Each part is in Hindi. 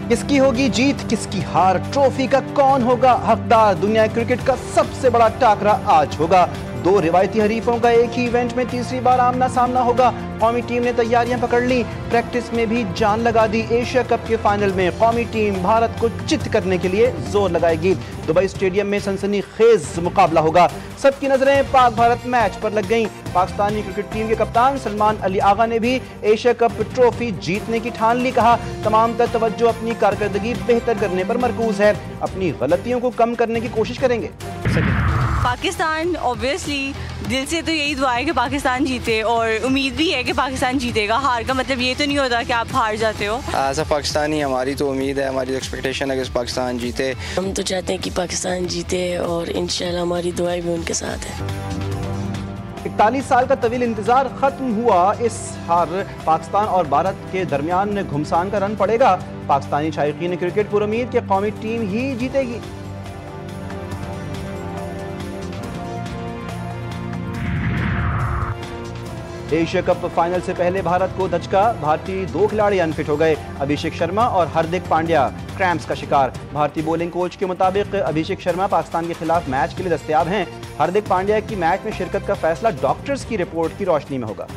किसकी होगी जीत, किसकी हार, ट्रॉफी का कौन होगा हकदार। दुनिया क्रिकेट का सबसे बड़ा टाकरा आज होगा। दो रिवायती हरीफों का एक ही इवेंट में तीसरी बार आमना सामना होगा। कौमी टीम ने तैयारियां पकड़ ली, प्रैक्टिस में भी जान लगा दी। एशिया कप के फाइनल में कौमी टीम भारत को चित करने के लिए जोर लगाएगी। दुबई स्टेडियम में सनसनीखेज मुकाबला होगा। सबकी नजरें पाक भारत मैच पर लग गईं। पाकिस्तानी क्रिकेट टीम के कप्तान सलमान अली आगा ने भी एशिया कप ट्रॉफी जीतने की ठान ली। कहा, तमाम तर तवज्जो अपनी कारकर्दगी बेहतर करने पर मरकूज है, अपनी गलतियों को कम करने की कोशिश करेंगे। पाकिस्तान ऑब्वियसली दिल से तो यही दुआ है कि पाकिस्तान जीते, और उम्मीद भी है कि पाकिस्तान जीतेगा। हार का मतलब ये तो नहीं होता कि आप हार जाते हो। एज अ पाकिस्तानी हमारी तो उम्मीद है, हमारी एक्सपेक्टेशन है कि पाकिस्तान जीते। हम तो चाहते हैं कि पाकिस्तान जीते और इंशाल्लाह हमारी दुआएं भी उनके साथ है। 41 साल का तवील इंतजार खत्म हुआ। इस हार पाकिस्तान और भारत के दरमियान घुमसान का रन पड़ेगा। पाकिस्तानी शायकीन क्रिकेट पुरुम्मीद कि कौमी टीम ही जीतेगी। एशिया कप फाइनल से पहले भारत को धचका। भारतीय दो खिलाड़ी अनफिट हो गए। अभिषेक शर्मा और हार्दिक पांड्या क्रैम्प्स का शिकार। भारतीय बॉलिंग कोच के मुताबिक अभिषेक शर्मा पाकिस्तान के खिलाफ मैच के लिए दस्तयाब हैं। हार्दिक पांड्या की मैच में शिरकत का फैसला डॉक्टर्स की रिपोर्ट की रोशनी में होगा।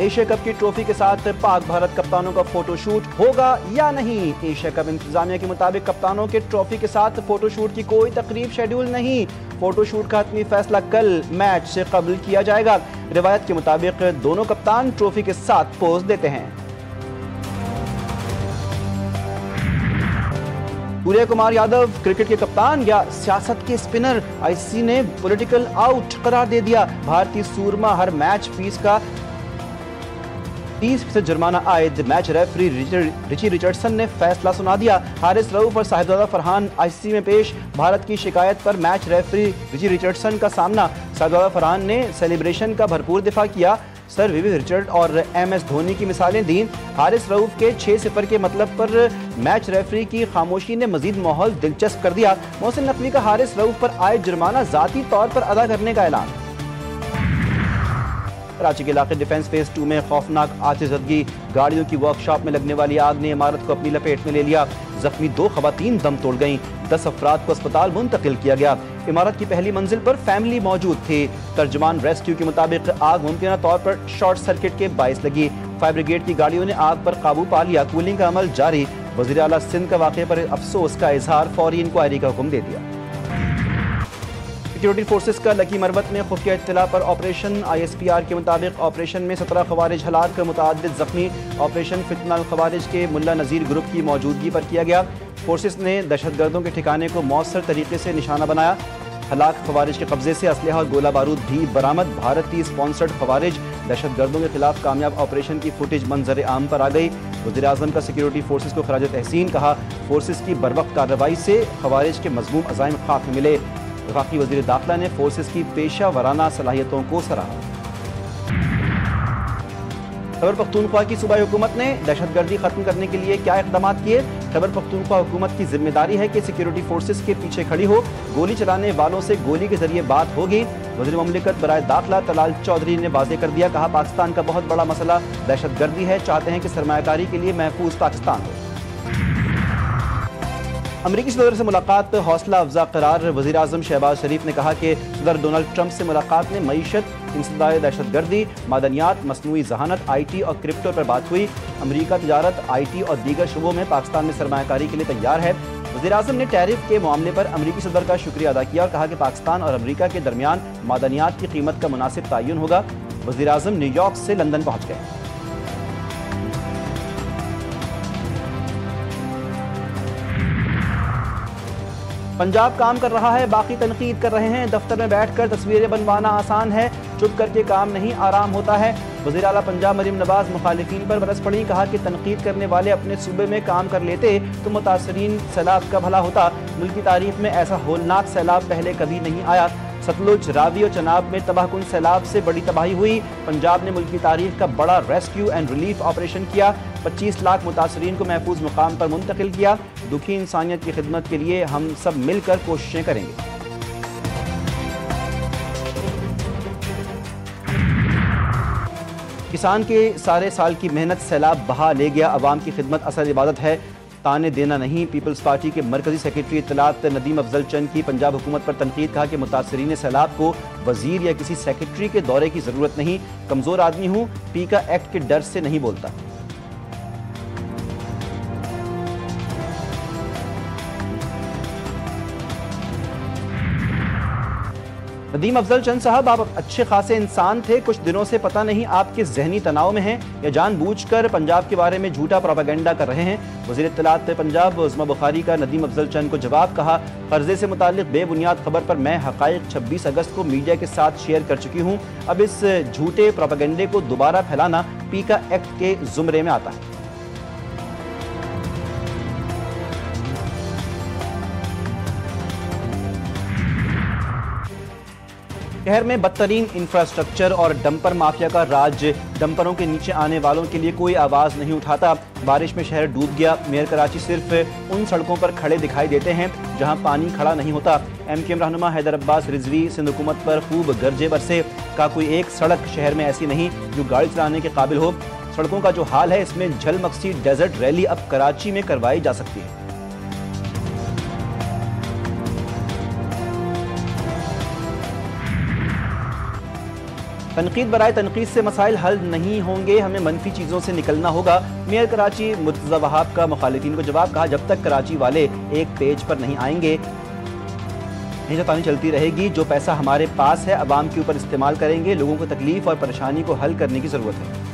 एशिया कप की ट्रॉफी के साथ पाक भारत कप्तानों का फोटोशूट होगा या नहीं। एशिया कप इंतजामिया के मुताबिक कप्तानों के ट्रॉफी के साथ फोटोशूट की कोई तकरीब शेड्यूल नहीं। फोटोशूट का हतमी फैसला कल मैच से कबल किया जाएगा। रिवायत के मुताबिक दोनों कप्तान ट्रॉफी के साथ पोज देते हैं। सूर्य कुमार यादव क्रिकेट के कप्तान या सियासत के स्पिनर, आईसीसी ने पॉलिटिकल आउट करार दे दिया। भारतीय सूरमा हर मैच फीस का 30% जुर्माना आयद। मैच रेफरी रिची रिचर्डसन ने फैसला सुना दिया। हारिस रऊफ और साहिबजादा फरहान आईसीसी में पेश। भारत की शिकायत पर मैच रेफरी रिची रिचर्डसन का सामना। साहिबजादा फरहान ने सेलिब्रेशन का भरपूर दिफा किया। सर विविध रिचर्ड और एमएस धोनी की मिसालें दी। हारिस रऊफ के 6-0 के मतलब पर मैच रेफरी की खामोशी ने मजीद माहौल दिलचस्प कर दिया। मोहसिन नकवी का हारिस रऊफ पर आयद जुर्माना जाती तौर पर अदा करने का ऐलान। कराची के इलाके डिफेंस फेज 2 में खौफनाक आतिशबाजी। गाड़ियों की वर्कशॉप में लगने वाली आग ने इमारत को अपनी लपेट में ले लिया। जख्मी 2 खवातीन दम तोड़ गईं। 10 अफराद को अस्पताल मुंतकिल किया गया। इमारत की पहली मंजिल पर फैमिली मौजूद थी। तर्जुमान रेस्क्यू के मुताबिक आग मुमकिन तौर पर शॉर्ट सर्किट के बाइस लगी। फायर ब्रिगेड की गाड़ियों ने आग पर काबू पा लिया। कूलिंग का अमल जारी। वज़ीर आला सिंध का वाक़े पर अफसोस का इजहार, फौरी इंक्वायरी का हुक्म दे दिया। सिक्योरिटी फोर्सेस का लकी मरबत में खुफिया इत्तला पर ऑपरेशन। ISPR के मुताबिक ऑपरेशन में 17 खवारिज हलाक, मुतअद्दिद जख्मी। ऑपरेशन फितना खवारिज के मुल्ला नज़ीर ग्रुप की मौजूदगी पर किया गया। फोर्सेस ने दहशतगर्दों के ठिकाने को मौसर तरीके से निशाना बनाया। हलाक खवारिज के कब्जे से असलहा और गोला बारूद भी बरामद। भारतीय स्पॉन्सर्ड खवारिज दहशतगर्दों के खिलाफ कामयाब ऑपरेशन की फुटेज मंजर आम पर आ गई। वज़ीर आज़म का सिक्योरिटी फोर्सेस को खराज तहसीन। कहा, फोर्सेस की बरवक्त कार्रवाई से खवारिज के मज़मूम अज़ाइम खाक में मिले। वफाकी वज़ीर दाखिला ने फोर्सेस की पेशा वराना सलाहियतों को सराहा। खैबर पख्तूनख्वा की सूबाई हुकूमत ने दहशतगर्दी खत्म करने के लिए क्या इक़दाम किए। खैबर पख्तूनख्वा हुकूमत की जिम्मेदारी है कि सिक्योरिटी फोर्सेस के पीछे खड़ी हो। गोली चलाने वालों से गोली के जरिए बात होगी। वज़ीर ममलिकत बराए दाखिला तलाल चौधरी ने वाज़ेह कर दिया। कहा, पाकिस्तान का बहुत बड़ा मसला दहशतगर्दी है। चाहते हैं कि सरमायाकारी के लिए महफूज पाकिस्तान हो। अमरीकी सदर से मुलाकात हौसला अफजा करार। वज़ीर आज़म शहबाज शरीफ ने कहा कि सदर डोनाल्ड ट्रंप से मुलाकात में मईशत, इंसदाद दहशतगर्दी, मादनियात, मसनूई जहानत, IT और क्रिप्टो पर बात हुई। अमरीका तजारत, IT और दीगर शुबों में पाकिस्तान में सरमायाकारी के लिए तैयार है। वज़ीर आज़म ने टैरिफ के मामले पर अमरीकी सदर का शुक्रिया अदा किया और कहा कि पाकिस्तान और अमरीका के दरमियान मादनियात की कीमत का मुनासिब तयन होगा। वज़ीर आज़म न्यूयॉर्क से लंदन पहुँच गए। पंजाब काम कर रहा है, बाकी तनकीद कर रहे हैं। दफ्तर में बैठकर तस्वीरें बनवाना आसान है, चुप करके काम नहीं आराम होता है। वज़ीर आला पंजाब मरीम नवाज मुखालिफिन पर बरस पड़ी। कहा कि तनकीद करने वाले अपने सूबे में काम कर लेते तो मुतासरीन सैलाब का भला होता। मुल्क की तारीख में ऐसा होलनाक सैलाब पहले कभी नहीं आया। सतलुज, रावी और चनाब में तबाहकुन सैलाब से बड़ी तबाही हुई। पंजाब ने मुल्क की तारीख का बड़ा रेस्क्यू एंड रिलीफ ऑपरेशन किया। 25 लाख मुतासरीन को महफूज मुकाम पर मुंतकिल किया। दुखी इंसानियत की खिदमत के लिए हम सब मिलकर कोशिशें करेंगे। किसान के सारे साल की मेहनत सैलाब बहा ले गया, अवाम की खिदमत असल इबादत है, ताने देना नहीं। पीपल्स पार्टी के मरकजी सेक्रेटरी इत्तलात नदीम अफजल चंद की पंजाब हुकूमत पर तनकीद, कहा कि मुतासरीन सैलाब को वजीर या किसी सेक्रेटरी के दौरे की ज़रूरत नहीं, कमज़ोर आदमी हूँ, पीका एक्ट के डर से नहीं बोलता। नदीम अफजल चंद साहब, आप अच्छे खासे इंसान थे, कुछ दिनों से पता नहीं आप किस जहनी तनाव में हैं या जानबूझकर पंजाब के बारे में झूठा प्रोपेगेंडा कर रहे हैं। वज़ीर इत्तलात पंजाब उस्मा बुखारी का नदीम अफजल चंद को जवाब, कहा कर्जे से मुताल्लिक बेबुनियाद खबर पर मैं हक़ाइक़ 26 अगस्त को मीडिया के साथ शेयर कर चुकी हूँ। अब इस झूठे प्रोपेगेंडे को दोबारा फैलाना पीका एक्ट के ज़ुमरे में आता है। शहर में बदतरीन इंफ्रास्ट्रक्चर और डंपर माफिया का राज, डंपरों के नीचे आने वालों के लिए कोई आवाज़ नहीं उठाता। बारिश में शहर डूब गया, मेयर कराची सिर्फ उन सड़कों पर खड़े दिखाई देते हैं जहां पानी खड़ा नहीं होता। MKM रहनुमा हैदर अब्बास रिजवी सिंध हुकूमत पर खूब गरजे बरसे, का कोई एक सड़क शहर में ऐसी नहीं जो गाड़ी चलाने के काबिल हो। सड़कों का जो हाल है, इसमें झल मकसी डेजर्ट रैली अब कराची में करवाई जा सकती है। तनकीद बराए तनकीद से मसाइल हल नहीं होंगे, हमें मनफी चीज़ों से निकलना होगा। मेयर कराची मुर्तज़ा वहाब का मुखालिफिन को जवाब, कहा जब तक कराची वाले एक पेज पर नहीं आएंगे हिंसातानी चलती रहेगी। जो पैसा हमारे पास है अवाम के ऊपर इस्तेमाल करेंगे, लोगों को तकलीफ और परेशानी को हल करने की ज़रूरत है।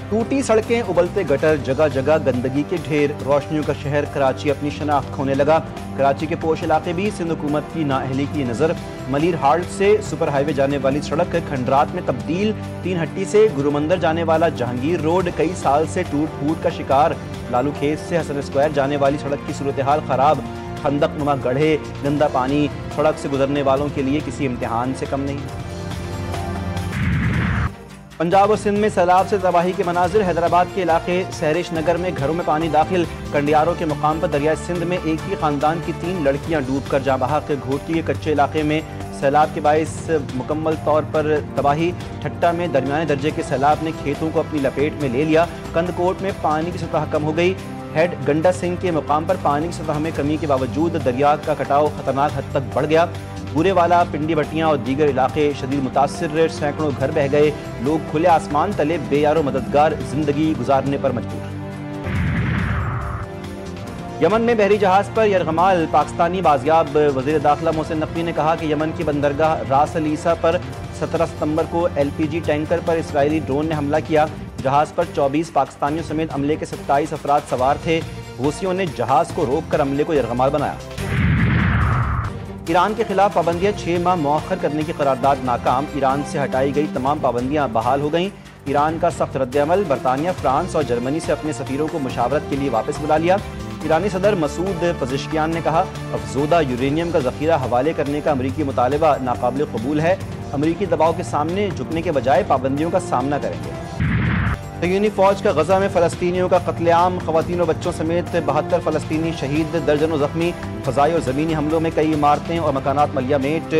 टूटी सड़कें, उबलते गटर, जगह जगह गंदगी के ढेर, रोशनियों का शहर कराची अपनी शनाख्त खोने लगा। कराची के पोश इलाके भी सिंध हुकूमत की नाअहली की नज़र। मलिर हाल्ट से सुपर हाईवे जाने वाली सड़क खंडरात में तब्दील, 3 हट्टी से गुरुमंदिर जाने वाला जहांगीर रोड कई साल से टूट फूट का शिकार। लालू खेत से हसन स्क्वायर जाने वाली सड़क की सूरत हाल खराब, खंदक नुमा गढ़े, गंदा पानी, सड़क से गुजरने वालों के लिए किसी इम्तिहान से कम नहीं। पंजाब और सिंध में सैलाब से तबाही के मनाजिर, हैदराबाद के इलाके सहरिश नगर में घरों में पानी दाखिल, कंडियारों के मुकाम पर दरिया सिंध में एक ही खानदान की 3 लड़कियां डूब कर जाँ बहक। घोटी के कच्चे इलाके में सैलाब के बाइस मुकम्मल तौर पर तबाही। ठट्टा में दरमियाने दर्जे के सैलाब ने खेतों को अपनी लपेट में ले लिया। कंदकोट में पानी की सतह कम हो गई। हेड गंडा सिंह के मुकाम पर पानी की सतह में कमी के बावजूद दरिया का कटाव खतरनाक हद तक बढ़ गया। बुरेवाला, पिंडी भट्टियाँ और दीगर इलाके शदीद मुतासिर, सैकड़ों घर बह गए, लोग खुले आसमान तले बेयारो मददगार जिंदगी गुजारने पर मजबूर। यमन में बहरी जहाज पर यरगमाल, पाकिस्तानी बाजियाब। वज़ीर दाखिला मोहसिन नकवी ने कहा कि यमन की बंदरगाह रास अल ईसा पर 17 सितंबर को LPG टैंकर पर इसराइली ड्रोन ने हमला किया। जहाज पर 24 पाकिस्तानियों समेत अमले के 27 अफराद सवार थे। हूसियों ने जहाज को रोककर अमले को यरगमाल बनाया। ईरान के खिलाफ पाबंदियां 6 माह मौखर करने की करारदाद नाकाम, ईरान से हटाई गई तमाम पाबंदियां बहाल हो गईं। ईरान का सख्त रद्दअमल, बरतानिया, फ्रांस और जर्मनी से अपने सफीरों को मुशावरत के लिए वापस बुला लिया। ईरानी सदर मसूद पज़ेश्कियान ने कहा, अफजोदा यूरेनियम का जखीरा हवाले करने का अमरीकी मुतालबा नाकाबिल कबूल है। अमरीकी दबाव के सामने झुकने के बजाय पाबंदियों का सामना करेंगे। यूनी फौज का गजा में फ़लस्तीनियों का कत्लेआम, ख़वातीन और बच्चों समेत 72 फ़लस्तीनी शहीद, दर्जनों जख्मी। फ़ज़ाई और ज़मीनी हमलों में कई इमारतें और मकानात मलिया मेट,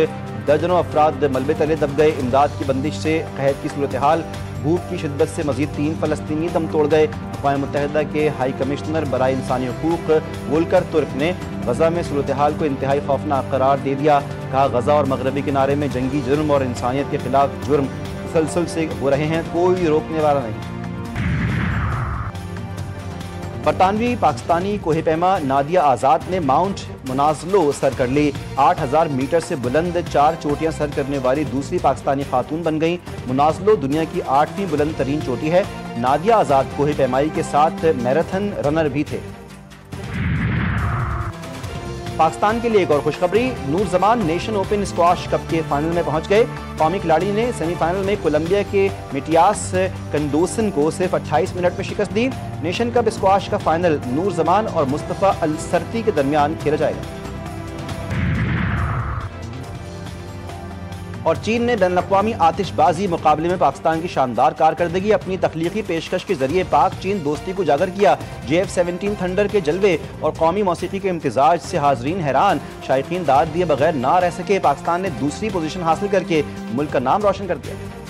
दर्जनों अफराद मलबे तले दब गए। इमदाद की बंदिश से कहत की सूरत हाल, भूख की शिद्दत से मजीद 3 फ़लस्तीनी दम तोड़ गए। अक़वाम मुत्तहिदा के हाई कमिश्नर बराए इंसानी हकूक़ वोल्कर तुर्क ने गजा में सूरत हाल को इंतहाई खौफनाक करार दे दिया। कहा, गजा और मगरबी किनारे में जंगी जुर्म और इंसानियत के खिलाफ जुर्म तसलसल से हो रहे हैं, कोई रोकने वाला नहीं। बरतानवी पाकिस्तानी कोहेपैमा नादिया आज़ाद ने माउंट मुनाज़लो सर कर ली। 8000 मीटर से बुलंद 4 चोटियां सर करने वाली दूसरी पाकिस्तानी खातून बन गई। मुनाज़लो दुनिया की 8वीं बुलंद तरीन चोटी है। नादिया आज़ाद कोहेपैमाई के साथ मैराथन रनर भी थे। पाकिस्तान के लिए एक और खुशखबरी, Noor Zaman nation open squash cup के फाइनल में पहुंच गए। कौमी खिलाड़ी ने सेमीफाइनल में कोलंबिया के मिटियास कंडोसन को सिर्फ 28 मिनट में शिकस्त दी। नेशन कप स्क्वाश का फाइनल नूर जमान और मुस्तफ़ा अल सरती के दरमियान खेला जाएगा। और चीन ने बैनुल-अक़वामी आतिशबाजी मुकाबले में पाकिस्तान की शानदार कारकर्दगी अपनी तख्लीकी पेशकश के जरिए पाक चीन दोस्ती को उजागर किया। JF-17 थंडर के जलवे और कौमी मौसीकी के इम्तिजाज से हाजरीन हैरान, शायकीन दाद दिए बगैर ना रह सके। पाकिस्तान ने दूसरी पोजीशन हासिल करके मुल्क का नाम रोशन कर दिया।